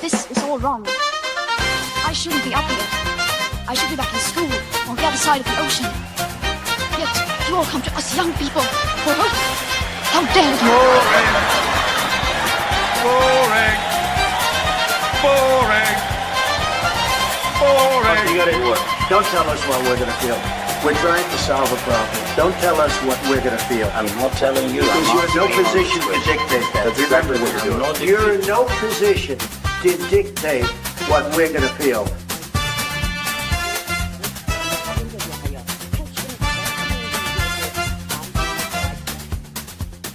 This is all wrong. I shouldn't be up here. I should be back in school on the other side of the ocean. Yet you all come to us young people for hope. How dare you! Boring. Boring. Boring. You gotta do it. Don't tell us what we're gonna feel. We're trying to solve a problem. Don't tell us what we're gonna feel. I'm not telling you. Because you're in no position to dictate that. Remember what you're doing. You're in no position to dictate what we're gonna feel.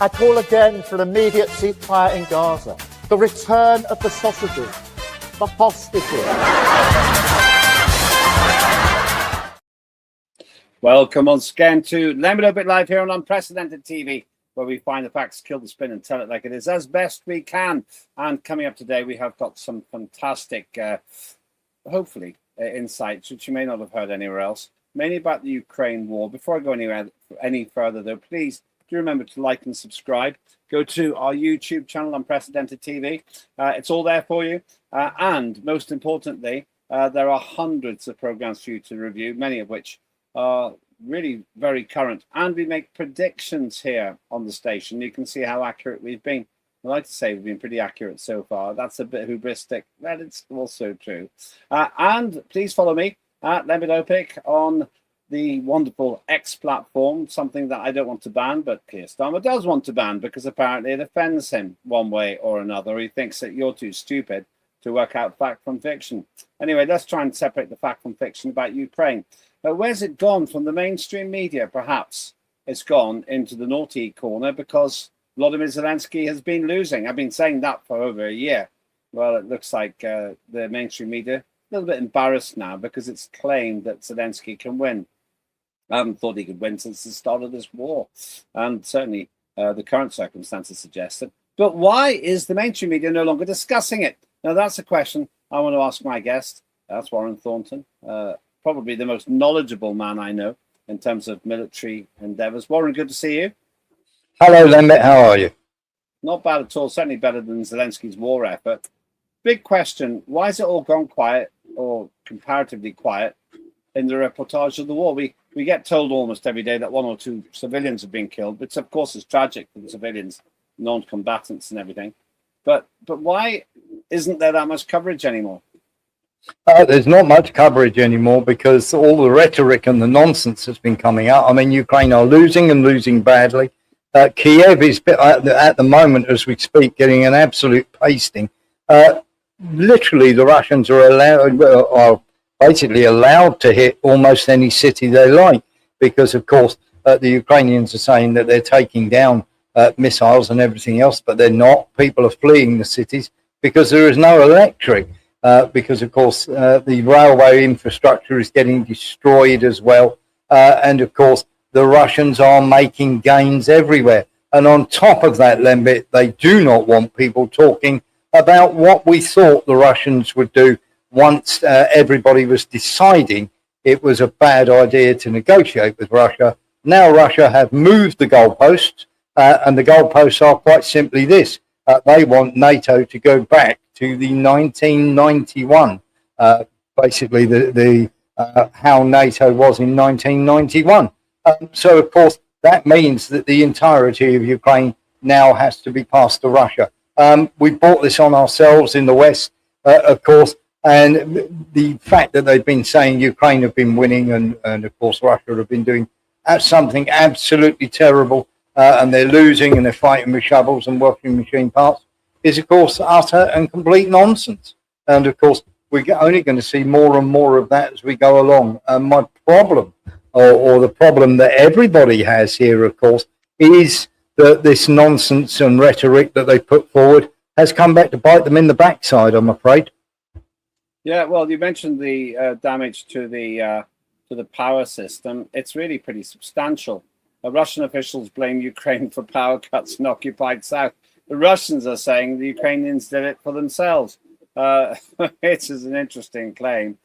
I call again for immediate ceasefire in Gaza, the return of the sausages, the hostages. Welcome once again to Lembit Öpik Live here on Unprecedented TV, where we find the facts, kill the spin, and tell it like it is as best we can. And coming up today, we have got some fantastic, hopefully, insights, which you may not have heard anywhere else, mainly about the Ukraine war. Before I go any further, though, please do remember to like and subscribe. Go to our YouTube channel, Unprecedented TV. It's all there for you. And most importantly, there are hundreds of programs for you to review, many of which are really very current. And we make predictions here on the station. You can see how accurate we've been. I like to say we've been pretty accurate so far. That's a bit hubristic, but it's also true. And please follow me at Lembit Öpik on the wonderful X platform, something that I don't want to ban, but Keir Starmer does want to ban because apparently it offends him one way or another. He thinks that you're too stupid to work out fact from fiction. Anyway, let's try and separate the fact from fiction about Ukraine. Where's it gone from the mainstream media? Perhaps it's gone into the naughty corner because Volodymyr Zelensky has been losing. I've been saying that for over a year. Well, it looks like the mainstream media a little bit embarrassed now because it's claimed that Zelensky can win. I haven't thought he could win since the start of this war, and certainly the current circumstances suggest it. But why is the mainstream media no longer discussing it? Now, that's a question I want to ask my guest. That's Warren Thornton, probably the most knowledgeable man I know in terms of military endeavours. Warren, good to see you. Hello, Lembit. How are you? Not bad at all. Certainly better than Zelensky's war effort. Big question. Why has it all gone quiet, or comparatively quiet, in the reportage of the war? We get told almost every day that one or two civilians have been killed, which of course is tragic for the civilians, non-combatants and everything. But why isn't there that much coverage anymore? There's not much coverage anymore because all the rhetoric and the nonsense has been coming out. I mean, Ukraine are losing and losing badly. Kiev is at the moment, as we speak, getting an absolute pasting. Literally, the Russians are basically allowed to hit almost any city they like because, of course, the Ukrainians are saying that they're taking down missiles and everything else, but they're not. People are fleeing the cities because there is no electric, because, of course, the railway infrastructure is getting destroyed as well. And, of course, the Russians are making gains everywhere. And on top of that, Lembit, they do not want people talking about what we thought the Russians would do once everybody was deciding it was a bad idea to negotiate with Russia. Now Russia have moved the goalposts, and the goalposts are quite simply this. They want NATO to go back to the 1991, basically the how NATO was in 1991. So, of course, that means that the entirety of Ukraine now has to be passed to Russia. We brought this on ourselves in the West, of course, and the fact that they've been saying Ukraine have been winning and of course, Russia have been doing something absolutely terrible, and they're losing and they're fighting with shovels and washing machine parts is, of course, utter and complete nonsense. And, of course, we're only going to see more and more of that as we go along. And my problem, or the problem that everybody has here, of course, is that this nonsense and rhetoric that they put forward has come back to bite them in the backside, I'm afraid. Yeah, well, you mentioned the damage to the power system. It's really pretty substantial. Russian officials blame Ukraine for power cuts in occupied South. The Russians are saying the Ukrainians did it for themselves. It is an interesting claim.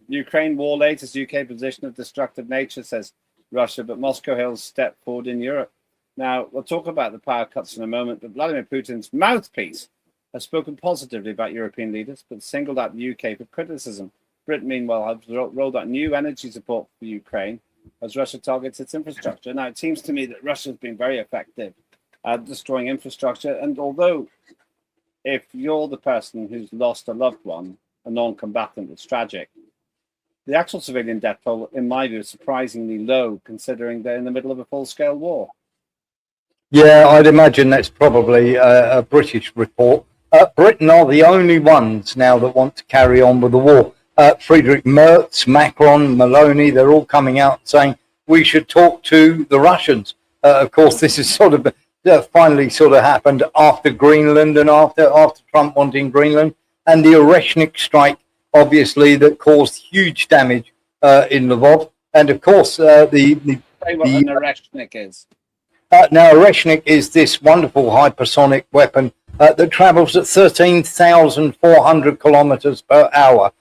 Ukraine war latest UK position of destructive nature, says Russia, but Moscow hails step forward in Europe. Now, we'll talk about the power cuts in a moment, but Vladimir Putin's mouthpiece has spoken positively about European leaders, but singled out the UK for criticism. Britain, meanwhile, has rolled out new energy support for Ukraine as Russia targets its infrastructure. Now, it seems to me that Russia has been very effective at destroying infrastructure. And although if you're the person who's lost a loved one, a non-combatant, it's tragic, the actual civilian death toll, in my view, is surprisingly low, considering they're in the middle of a full-scale war. Yeah, I'd imagine that's probably a British report. Britain are the only ones now that want to carry on with the war. Friedrich Merz, Macron, Maloney, they're all coming out saying we should talk to the Russians. Of course, this is sort of finally sort of happened after Greenland and after Trump wanting Greenland, and the Oreshnik strike, obviously, that caused huge damage in Lvov. And of course, Say what an Oreshnik is. Now, Oreshnik is this wonderful hypersonic weapon that travels at 13,400 kilometers per hour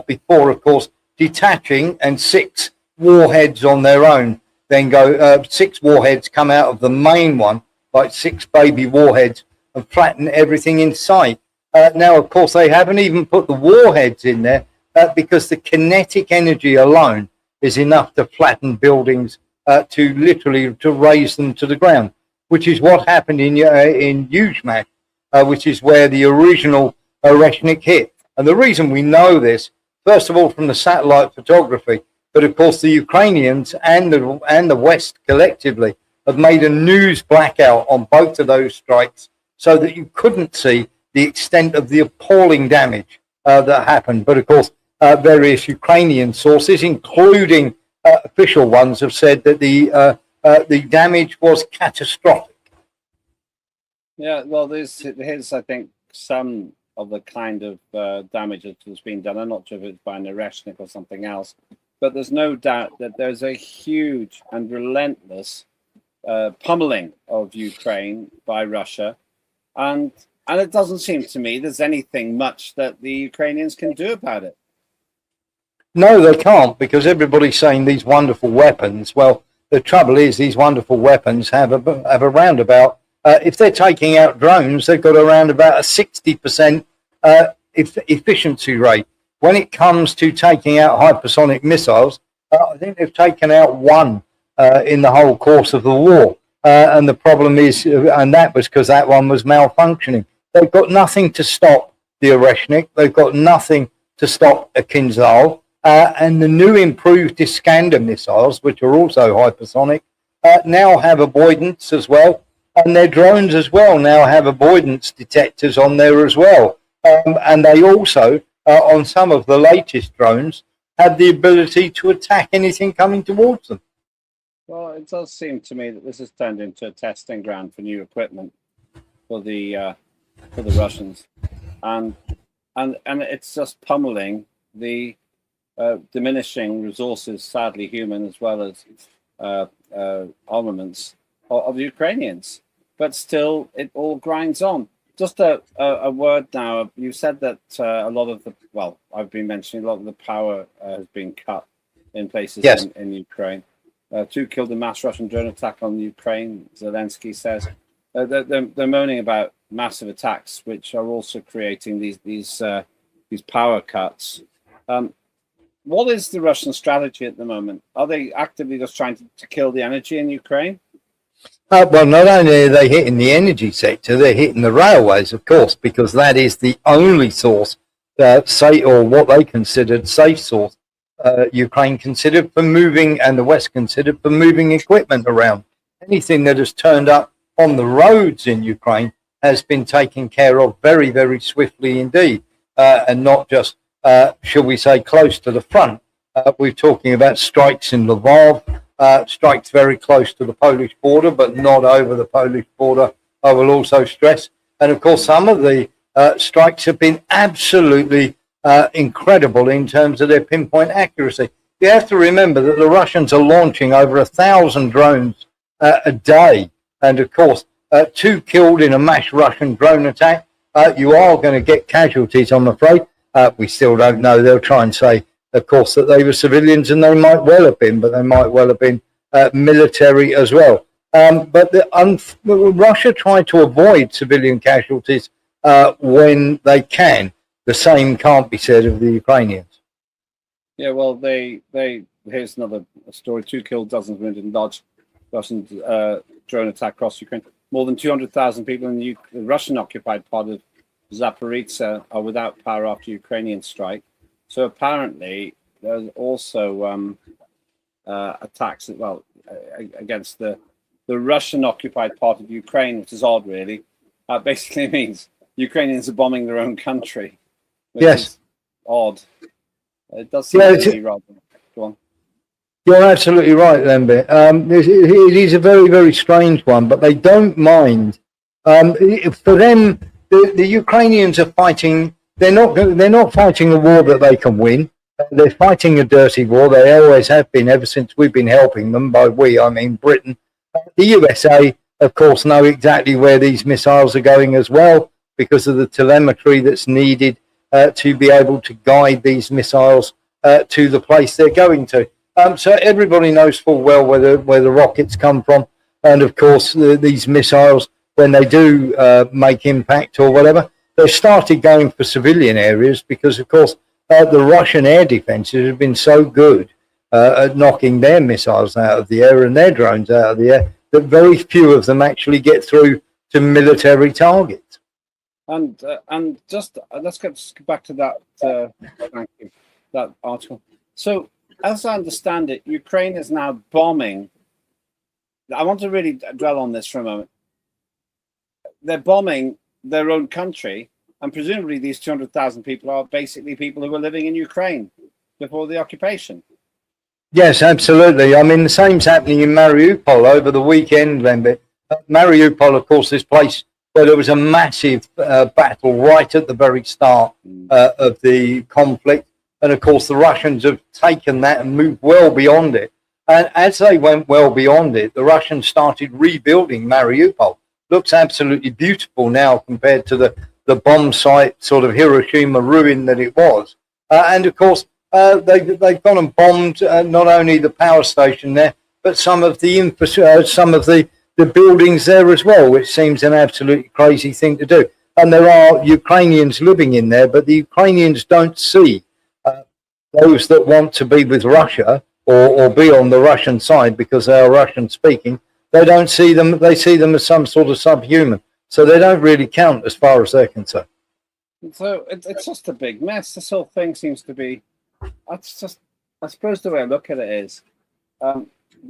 before, of course, detaching, and 6 warheads on their own. Then go 6 warheads come out of the main one, like 6 baby warheads, and flatten everything in sight. Now, of course, they haven't even put the warheads in there because the kinetic energy alone is enough to flatten buildings, to literally to raise them to the ground, which is what happened in Yuzhmash, which is where the original Oreshnik hit. And the reason we know this, first of all, from the satellite photography, but of course the Ukrainians and the West collectively have made a news blackout on both of those strikes, so that you couldn't see the extent of the appalling damage that happened. But of course, various Ukrainian sources, including official ones, have said that the damage was catastrophic. Yeah, well, here's I think some of the kind of damage that has been done. I'm not sure if it's by an Oreshnik or something else, but there's no doubt that there's a huge and relentless pummeling of Ukraine by Russia, and it doesn't seem to me there's anything much that the Ukrainians can do about it. No, they can't, because everybody's saying these wonderful weapons. Well, the trouble is these wonderful weapons have around about, if they're taking out drones, they've got around about a 60% efficiency rate. When it comes to taking out hypersonic missiles, I think they've taken out 1 in the whole course of the war. And the problem is, and that was because that one was malfunctioning. They've got nothing to stop the Oreshnik. They've got nothing to stop a Kinzhal. And the new improved Iskander missiles, which are also hypersonic, now have avoidance as well. And their drones as well now have avoidance detectors on there as well. And they also, on some of the latest drones, have the ability to attack anything coming towards them. Well, it does seem to me that this has turned into a testing ground for new equipment for the Russians, and it's just pummeling the diminishing resources, sadly human as well as armaments of the Ukrainians. But still, it all grinds on. Just a word now. You said that a lot of I've been mentioning a lot of the power has been cut in places. Yes. in Ukraine. 2 killed in mass Russian drone attack on Ukraine, Zelensky says. They're moaning about massive attacks, which are also creating these power cuts. What is the Russian strategy at the moment? Are they actively just trying to kill the energy in Ukraine? Well, not only are they hitting the energy sector, they're hitting the railways, of course, because that is the only source, or what they considered safe source, Ukraine considered for moving, and the West considered for moving equipment around. Anything that has turned up on the roads in Ukraine has been taken care of very, very swiftly indeed, and not just, shall we say, close to the front. We're talking about strikes in Lvov, strikes very close to the Polish border, but not over the Polish border, I will also stress. And of course, some of the strikes have been absolutely incredible in terms of their pinpoint accuracy. You have to remember that the Russians are launching over 1,000 drones a day. And of course, 2 killed in a mass Russian drone attack. You are going to get casualties, I'm afraid. We still don't know. They'll try and say, of course, that they were civilians, and they might well have been, but they might well have been military as well. But Russia tried to avoid civilian casualties when they can. The same can't be said of the Ukrainians. Yeah, well, here's another story. 2 killed, dozens wounded in Lodz. Russian drone attack across Ukraine. More than 200,000 people in the Russian-occupied part of Zaporizhzhia are without power after Ukrainian strike. So apparently, there's also attacks against the Russian-occupied part of Ukraine, which is odd, really. Basically means Ukrainians are bombing their own country, which is odd. It does seem to be rather. Go on. You're absolutely right, Lembit. It is a very, very strange one, but they don't mind. For them, the Ukrainians are fighting. They're not fighting a war that they can win. They're fighting a dirty war. They always have been ever since we've been helping them. By we, I mean Britain. The USA, of course, know exactly where these missiles are going as well because of the telemetry that's needed to be able to guide these missiles to the place they're going to. So everybody knows full well where the rockets come from, and of course these missiles, when they do make impact or whatever, they started going for civilian areas because, of course, the Russian air defenses have been so good at knocking their missiles out of the air and their drones out of the air that very few of them actually get through to military targets. And just let's get back to that. Thank you, that article. So, as I understand it, Ukraine is now bombing. I want to really dwell on this for a moment. They're bombing their own country, and presumably these 200,000 people are basically people who were living in Ukraine before the occupation. Yes, absolutely. I mean, the same's happening in Mariupol over the weekend, Lembit. Mariupol, of course, this place where there was a massive battle right at the very start of the conflict. And of course, the Russians have taken that and moved well beyond it. And as they went well beyond it, the Russians started rebuilding Mariupol. Looks absolutely beautiful now compared to the bomb site, sort of Hiroshima ruin that it was. And of course, they've gone and bombed not only the power station there, but some of the some of the buildings there as well, which seems an absolutely crazy thing to do. And there are Ukrainians living in there, but the Ukrainians don't see those that want to be with Russia or be on the Russian side because they are Russian speaking. They don't see them. They see them as some sort of subhuman. So they don't really count as far as they're concerned. So it's just a big mess. This whole thing seems to be. That's just. I suppose the way I look at it is,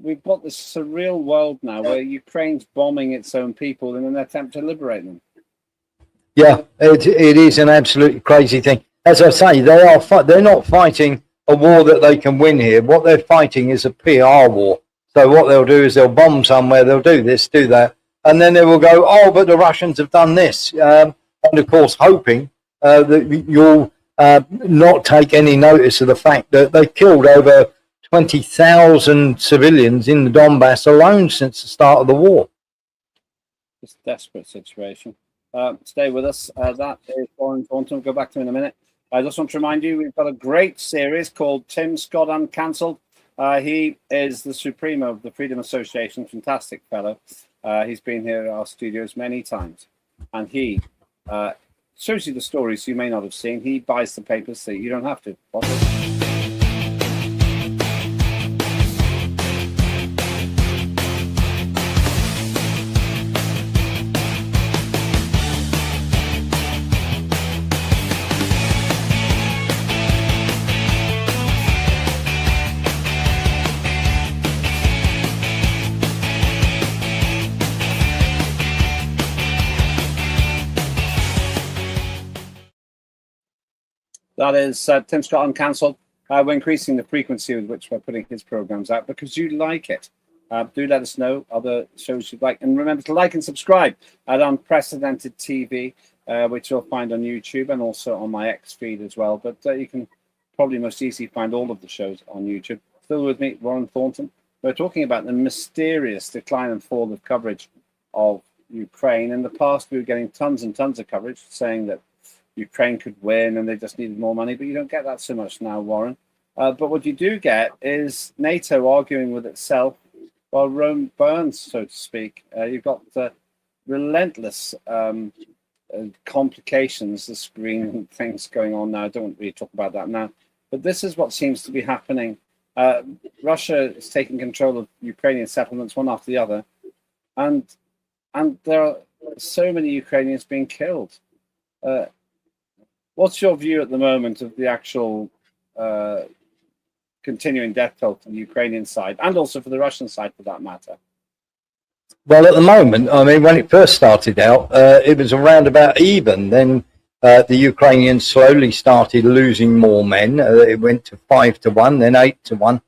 we've got this surreal world now where Ukraine's bombing its own people in an attempt to liberate them. Yeah, it is an absolutely crazy thing. As I say, they're not fighting a war that they can win here. What they're fighting is a PR war. So what they'll do is they'll bomb somewhere, they'll do this, do that, and then they will go, oh, but the Russians have done this. And of course, hoping that you'll not take any notice of the fact that they killed over 20,000 civilians in the Donbass alone since the start of the war. It's a desperate situation. Stay with us. That is Thornton. We'll go back to him in a minute. I just want to remind you, we've got a great series called Tim Scott Uncancelled. He is the Supremo of the Freedom Association, fantastic fellow. He's been here at our studios many times. And he shows you the stories you may not have seen. He buys the papers so you don't have to. Watch it. That is Tim Scott Uncancelled. We're increasing the frequency with which we're putting his programs out because you like it. Do let us know other shows you'd like. And remember to like and subscribe at Unprecedented TV, which you'll find on YouTube and also on my X feed as well. But you can probably most easily find all of the shows on YouTube. Still with me, Warren Thornton. We're talking about the mysterious decline and fall of coverage of Ukraine. In the past, we were getting tons and tons of coverage saying that Ukraine could win and they just needed more money, but you don't get that so much now, Warren. But what you do get is NATO arguing with itself while Rome burns, so to speak. You've got relentless complications, the screen things going on now. I don't really talk about that now, but this is what seems to be happening. Russia is taking control of Ukrainian settlements one after the other, and there are so many Ukrainians being killed. What's your view at the moment of the actual continuing death toll for the Ukrainian side, and also for the Russian side, for that matter? Well, at the moment, I mean, when it first started out, it was around about even. Then the Ukrainians slowly started losing more men. It went to 5-1, then 8-1.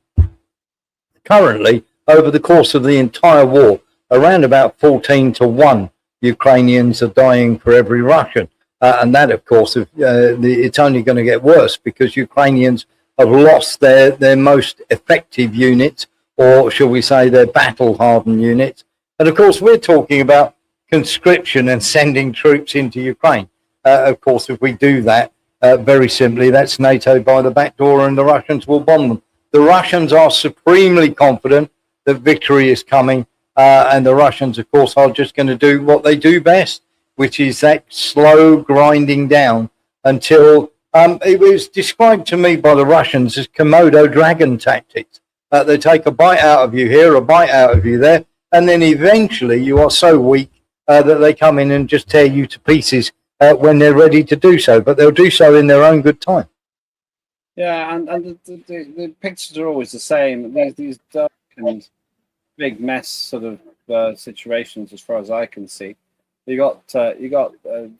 Currently, over the course of the entire war, around about 14-1 Ukrainians are dying for every Russian. And that, of course, it's only going to get worse because Ukrainians have lost their most effective units, or shall we say their battle-hardened units. And, of course, we're talking about conscription and sending troops into Ukraine. Of course, if we do that, very simply, that's NATO by the back door and the Russians will bomb them. The Russians are supremely confident that victory is coming. And the Russians, of course, are just going to do what they do best, which is that slow grinding down until it was described to me by the Russians as Komodo dragon tactics. They take a bite out of you here, a bite out of you there, and then eventually you are so weak that they come in and just tear you to pieces when they're ready to do so. But they'll do so in their own good time. Yeah, and the pictures are always the same. There's these dark and big mess sort of situations, as far as I can see. You got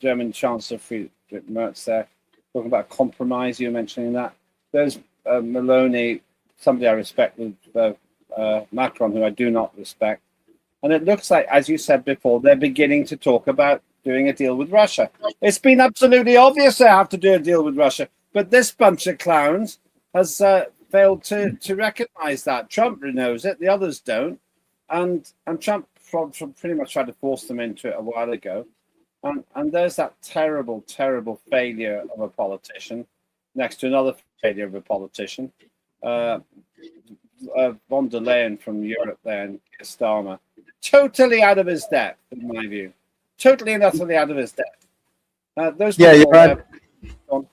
German Chancellor Friedrich Merz there talking about compromise. You were mentioning that. There's Meloni, somebody I respect, with Macron, who I do not respect. And it looks like, as you said before, they're beginning to talk about doing a deal with Russia. It's been absolutely obvious they have to do a deal with Russia, but this bunch of clowns has failed to recognize that. Trump knows it, the others don't. And Trump pretty much tried to force them into it a while ago. And there's that terrible, terrible failure of a politician next to another failure of a politician. Von der Leyen from Europe there, and Starmer. Totally out of his depth, in my view. Totally and utterly out of his depth. Those Yeah, people, you're right.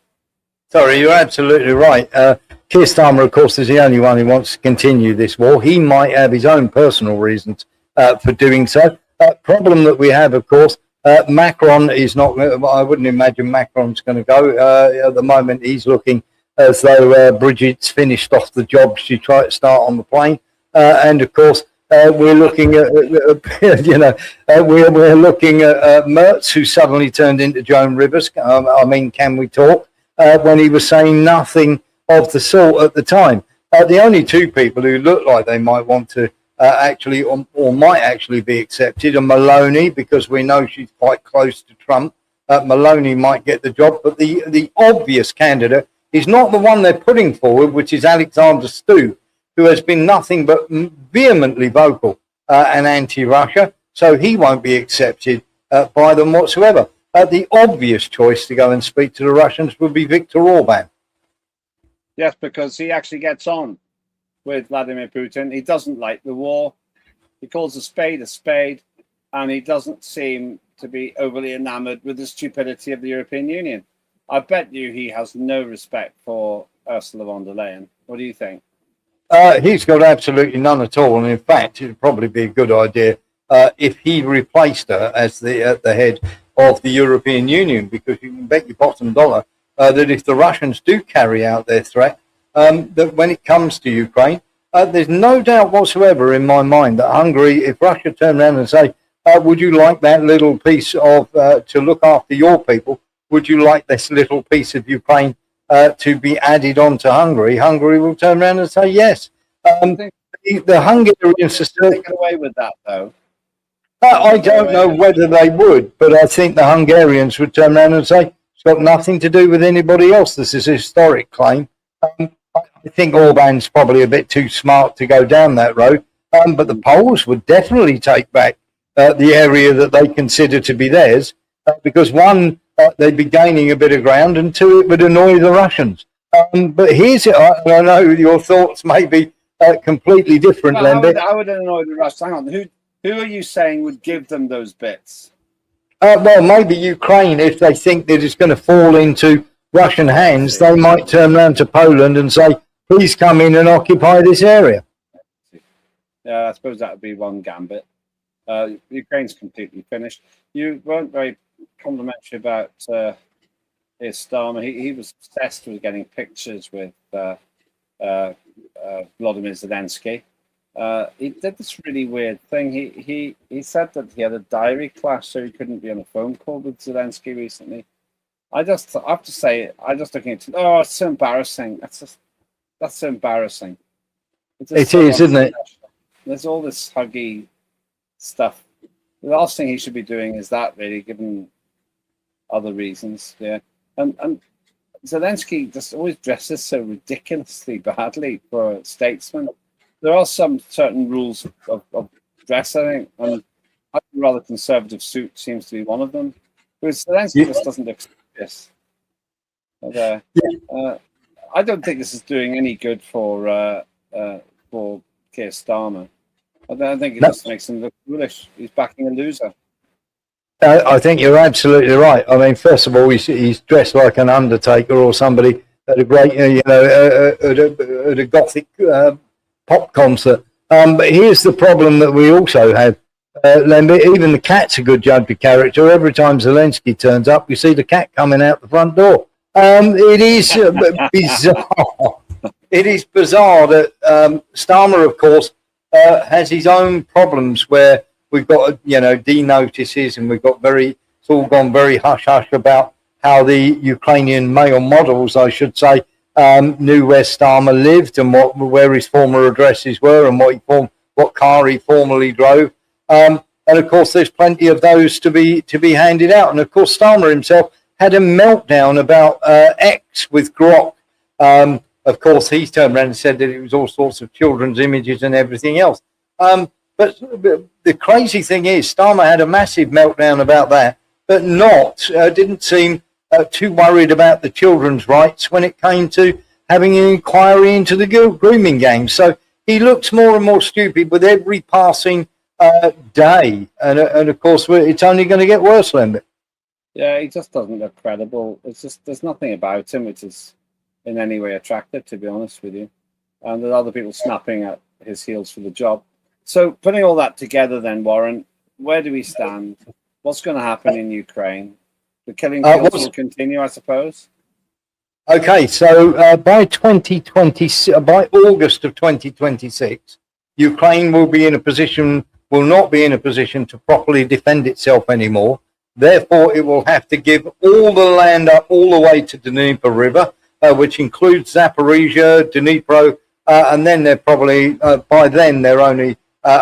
Sorry, you're absolutely right. Keir Starmer, of course, is the only one who wants to continue this war. He might have his own personal reasons for doing so. Problem that we have, of course, Macron is not. I wouldn't imagine Macron's going to go. At the moment, he's looking as though Bridget's finished off the job she tried to start on the plane. And of course, we're looking at, we're looking at Merz, who suddenly turned into Joan Rivers. I mean, can we talk? When he was saying nothing of the sort at the time. The only two people who look like they might want to actually, or might actually be accepted, are Meloni, because we know she's quite close to Trump. Meloni might get the job, but the obvious candidate is not the one they're putting forward, which is Alexander Stubb, who has been nothing but vehemently vocal and anti-Russia, so he won't be accepted by them whatsoever. The obvious choice to go and speak to the Russians would be Viktor Orban. Yes, because he actually gets on with Vladimir Putin. He doesn't like the war. He calls a spade, and he doesn't seem to be overly enamored with the stupidity of the European Union. I bet you he has no respect for Ursula von der Leyen. What do you think? He's got absolutely none at all, and in fact, it would probably be a good idea if he replaced her as the head of the European Union, because you can bet your bottom dollar that if the Russians do carry out their threat, that when it comes to Ukraine, there's no doubt whatsoever in my mind that Hungary, if Russia turned around and say, would you like that little piece of, to look after your people, would you like this little piece of Ukraine to be added on to Hungary, Hungary will turn around and say yes. The Hungarians are still get away with that, though. I don't know whether they would, but I think the Hungarians would turn around and say it's got nothing to do with anybody else. This is a historic claim. I think Orban's probably a bit too smart to go down that road, but the Poles would definitely take back the area that they consider to be theirs, because one, they'd be gaining a bit of ground, and two, it would annoy the Russians. But here's it. I know your thoughts may be completely different, Lembit. I would annoy the Russians. Hang on. Who are you saying would give them those bits? Well, maybe Ukraine, if they think that it's going to fall into Russian hands, they might turn around to Poland and say, please come in and occupy this area. Yeah, I suppose that would be one gambit. Ukraine's completely finished. You weren't very complimentary about Starmer. He was obsessed with getting pictures with Vladimir Zelensky. He did this really weird thing. He said that he had a diary clash, so he couldn't be on a phone call with Zelensky recently. I have to say, I'm just looking at it. Oh, it's so embarrassing. That's so embarrassing. It is, isn't it? There's all this huggy stuff. The last thing he should be doing is that, really, given other reasons. Yeah, and Zelensky just always dresses so ridiculously badly for a statesman. There are some certain rules of dress, I think, and a rather conservative suit seems to be one of them. Whereas Zelensky just doesn't look serious. But, I don't think this is doing any good for Keir Starmer. I think it just makes him look foolish. He's backing a loser. I think you're absolutely right. I mean, first of all, he's dressed like an undertaker or somebody at a great, at a gothic pop concert. But here's the problem that we also have. Lembit, even the cat's a good judge of character. Every time Zelensky turns up, you see the cat coming out the front door. It is bizarre. It is bizarre that Starmer, of course, has his own problems where we've got, de-notices, and it's all gone very hush-hush about how the Ukrainian male models, I should say, knew where Starmer lived and where his former addresses were and what car he formerly drove. And of course, there's plenty of those to be handed out. And of course, Starmer himself had a meltdown about X with Grok. Of course, he turned around and said that it was all sorts of children's images and everything else. But the crazy thing is, Starmer had a massive meltdown about that, but didn't seem too worried about the children's rights when it came to having an inquiry into the grooming gang. So he looks more and more stupid with every passing day. And of course, it's only going to get worse, Lembit. Yeah, he just doesn't look credible. It's just, there's nothing about him which is in any way attractive, to be honest with you. And there's other people snapping at his heels for the job. So putting all that together then, Warren, where do we stand? What's going to happen in Ukraine? The killing fields will continue, I suppose? Okay, so by August of 2026, Ukraine will not be in a position to properly defend itself anymore. Therefore, it will have to give all the land up all the way to the Dnieper River, which includes Zaporizhia, Dnipro, and then they're probably, by then, they're only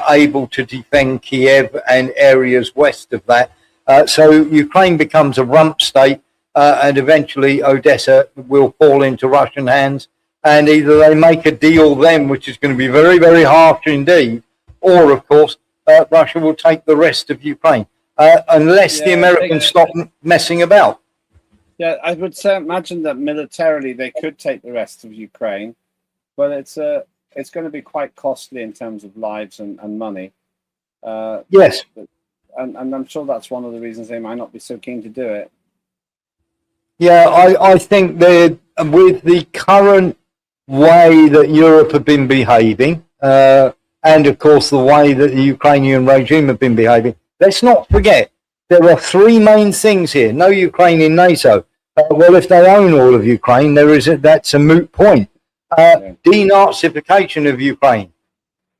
able to defend Kiev and areas west of that. So Ukraine becomes a rump state, and eventually Odessa will fall into Russian hands. And either they make a deal then, which is going to be very, very harsh indeed, or, of course, Russia will take the rest of Ukraine, unless the Americans stop messing about. Yeah, I would imagine that militarily they could take the rest of Ukraine, but it's going to be quite costly in terms of lives and money. Yes. And I'm sure that's one of the reasons they might not be so keen to do it. Yeah, I think that with the current way that Europe have been behaving, and of course the way that the Ukrainian regime have been behaving, let's not forget there are three main things here. No Ukraine in NATO. Well, if they own all of Ukraine, that's a moot point. Denazification of Ukraine,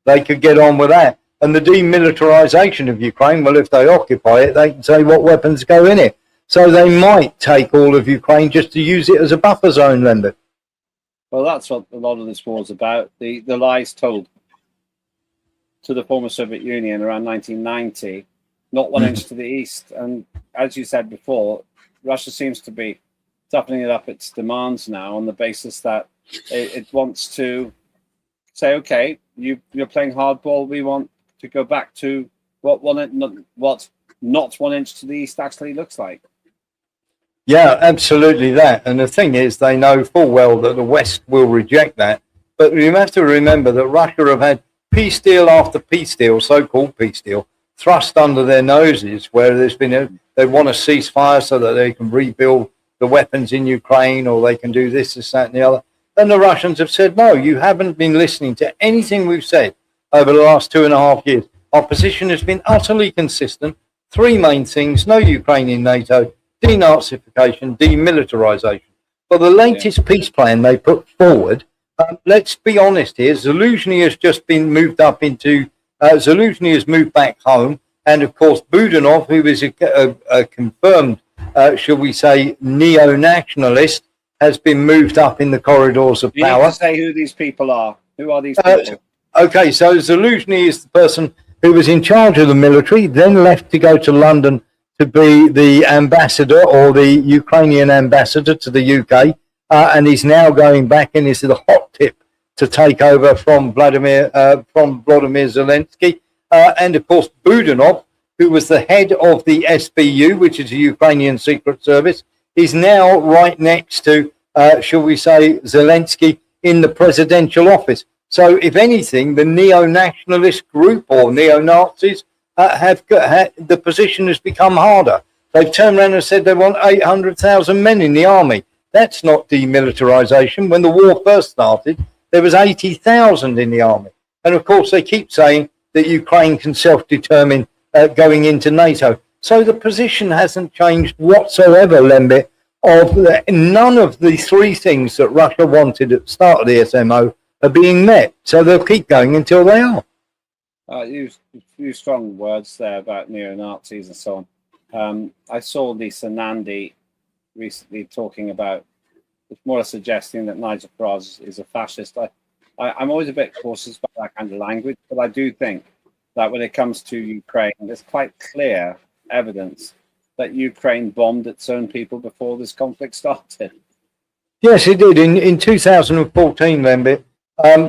they could get on with that. And the demilitarization of Ukraine, well, if they occupy it, they can say what weapons go in it. So they might take all of Ukraine just to use it as a buffer zone, Lembit. Well, that's what a lot of this war is about. The lies told to the former Soviet Union around 1990, not 1 inch to the east. And as you said before, Russia seems to be toughening it up its demands now on the basis that it wants to say, okay, you're playing hardball. We want to go back to what not 1 inch to the east actually looks like. Yeah, absolutely that. And the thing is, they know full well that the West will reject that. But you have to remember that Russia have had peace deal after peace deal, so-called peace deal, thrust under their noses, where there's been they want a ceasefire so that they can rebuild the weapons in Ukraine, or they can do this, that, and the other. And the Russians have said, no, you haven't been listening to anything we've said over the last 2.5 years. Our position has been utterly consistent. Three main things: no Ukraine in NATO, denazification, demilitarization. But the latest peace plan they put forward, let's be honest here, Zelensky has just been moved up into, Zelensky has moved back home. And of course, Budanov, who is a confirmed, shall we say, neo-nationalist, has been moved up in the corridors of You power. need to say who these people are. Who are these people? Okay, so Zelensky is the person who was in charge of the military, then left to go to London to be the ambassador, or the Ukrainian ambassador to the UK, and he's now going back and is the hot tip to take over from Vladimir Zelensky. And of course, Budanov, who was the head of the SBU, which is the Ukrainian Secret Service, is now right next to, shall we say, Zelensky in the presidential office. So, if anything, the neo-nationalist group or neo-Nazis the position has become harder. They've turned around and said they want 800,000 men in the army. That's not demilitarization. When the war first started, there was 80,000 in the army. And of course, they keep saying that Ukraine can self-determine going into NATO. So the position hasn't changed whatsoever, Lembit, of none of the three things that Russia wanted at the start of the SMO are being met. So they'll keep going until they are. You use strong words there about neo-Nazis and so on. I saw Lisa Nandy recently talking about, it's more suggesting that Nigel Farage is a fascist. I'm always a bit cautious about that kind of language, but I do think that when it comes to Ukraine, there's quite clear evidence that Ukraine bombed its own people before this conflict started. Yes, it did. In 2014, Lembit,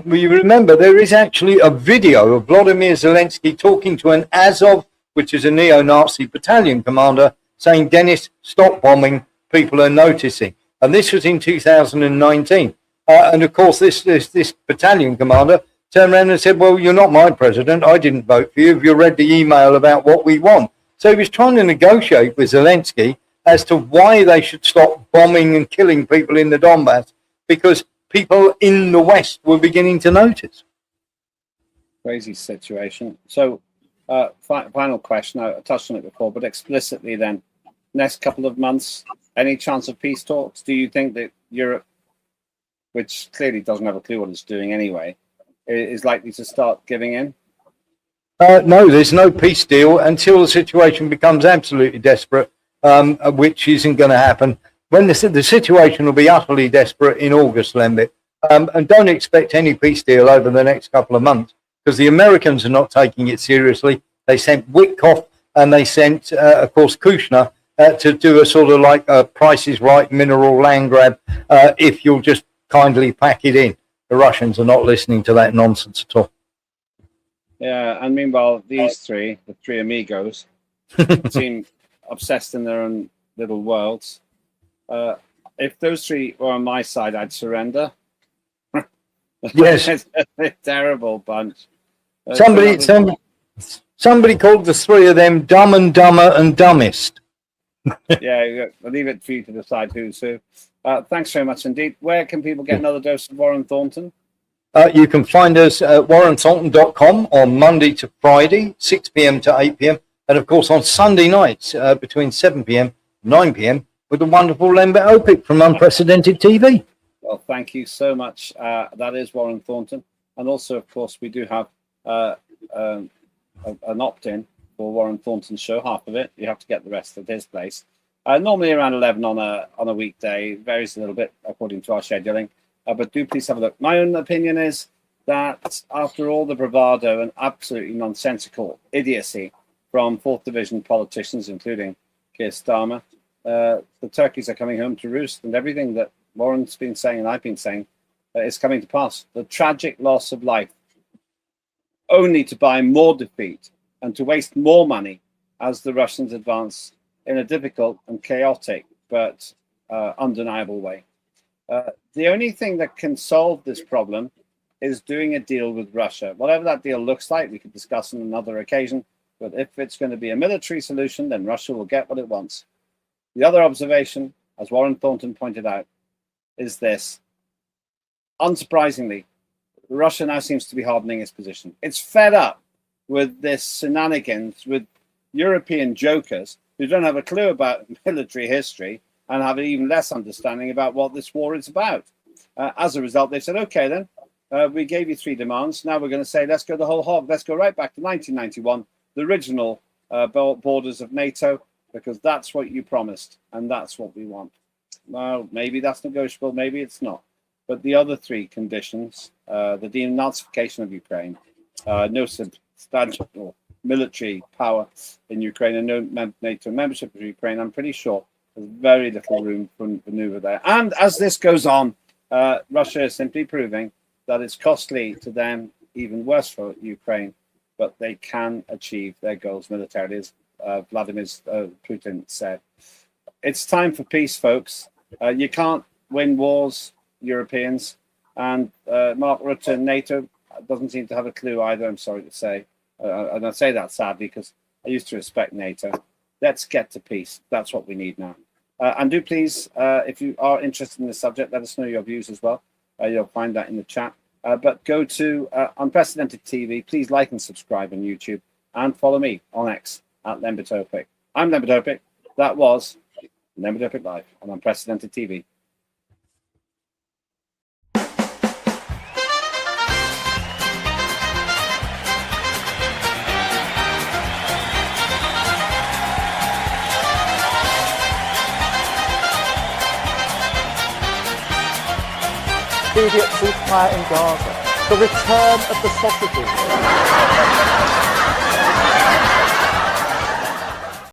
you remember there is actually a video of Vladimir Zelensky talking to an Azov, which is a neo-Nazi battalion commander, saying, Dennis, stop bombing, people are noticing. And this was in 2019. And of course, this battalion commander turned around and said, well, you're not my president. I didn't vote for you. Have you read the email about what we want? So he was trying to negotiate with Zelensky as to why they should stop bombing and killing people in the Donbass, because people in the West were beginning to notice. Crazy situation. So, final question. I touched on it before, but explicitly then, next couple of months, any chance of peace talks? Do you think that Europe, which clearly doesn't have a clue what it's doing anyway, is likely to start giving in? No, there's no peace deal until the situation becomes absolutely desperate, which isn't going to happen. When the situation will be utterly desperate in August, Lembit, and don't expect any peace deal over the next couple of months, because the Americans are not taking it seriously. They sent Witkoff and they sent, of course, Kushner to do a sort of like a Price is Right mineral land grab, if you'll just kindly pack it in. The Russians are not listening to that nonsense at all. Yeah, and meanwhile, these three, the three amigos, seem obsessed in their own little worlds. If those three were on my side, I'd surrender. Yes. It's a terrible bunch. Somebody called the three of them Dumb and Dumber and Dumbest. Yeah, I'll leave it for you to decide who's who. Thanks very much indeed. Where can people get another dose of Warren Thornton? You can find us at warrenthornton.com on Monday to Friday, 6 p.m. to 8 p.m. And of course on Sunday nights between 7 p.m. and 9 p.m. with the wonderful Lembit Öpik from Unprecedented TV. Well, thank you so much. That is Warren Thornton. And also, of course, we do have an opt-in for Warren Thornton's show, half of it. You have to get the rest at his place. Normally around 11 on a weekday. Varies a little bit according to our scheduling. But do please have a look. My own opinion is that after all the bravado and absolutely nonsensical idiocy from 4th Division politicians, including Keir Starmer, the turkeys are coming home to roost, and everything that Warren's been saying and I've been saying is coming to pass. The tragic loss of life, only to buy more defeat and to waste more money as the Russians advance in a difficult and chaotic but undeniable way. The only thing that can solve this problem is doing a deal with Russia. Whatever that deal looks like, we could discuss on another occasion But if it's going to be a military solution, then Russia will get what it wants. The other observation, as Warren Thornton pointed out, is this. Unsurprisingly, Russia now seems to be hardening its position. It's fed up with this shenanigans with European jokers who don't have a clue about military history and have even less understanding about what this war is about. As a result, they said, okay, then, we gave you 3 demands. Now we're going to say, let's go the whole hog. Let's go right back to 1991, the original borders of NATO, because that's what you promised, and that's what we want. Well, maybe that's negotiable, maybe it's not. But the other 3 conditions, the denazification of Ukraine, no substantial military power in Ukraine, and no NATO membership of Ukraine, I'm pretty sure there's very little room for maneuver there. And as this goes on, Russia is simply proving that it's costly to them, even worse for Ukraine, but they can achieve their goals militarily, as Vladimir Putin said. It's time for peace, folks. You can't win wars, Europeans, and Mark Rutte, NATO, doesn't seem to have a clue either, I'm sorry to say. And I say that sadly because I used to respect NATO. Let's get to peace. That's what we need now. And do please, if you are interested in this subject, let us know your views as well. You'll find that in the chat. But go to Unprecedented TV. Please like and subscribe on YouTube. And follow me on X at Lembit Öpik. I'm Lembit Öpik. That was Lembit Öpik Live on Unprecedented TV. Immediate ceasefire in Gaza, the return of the sausages.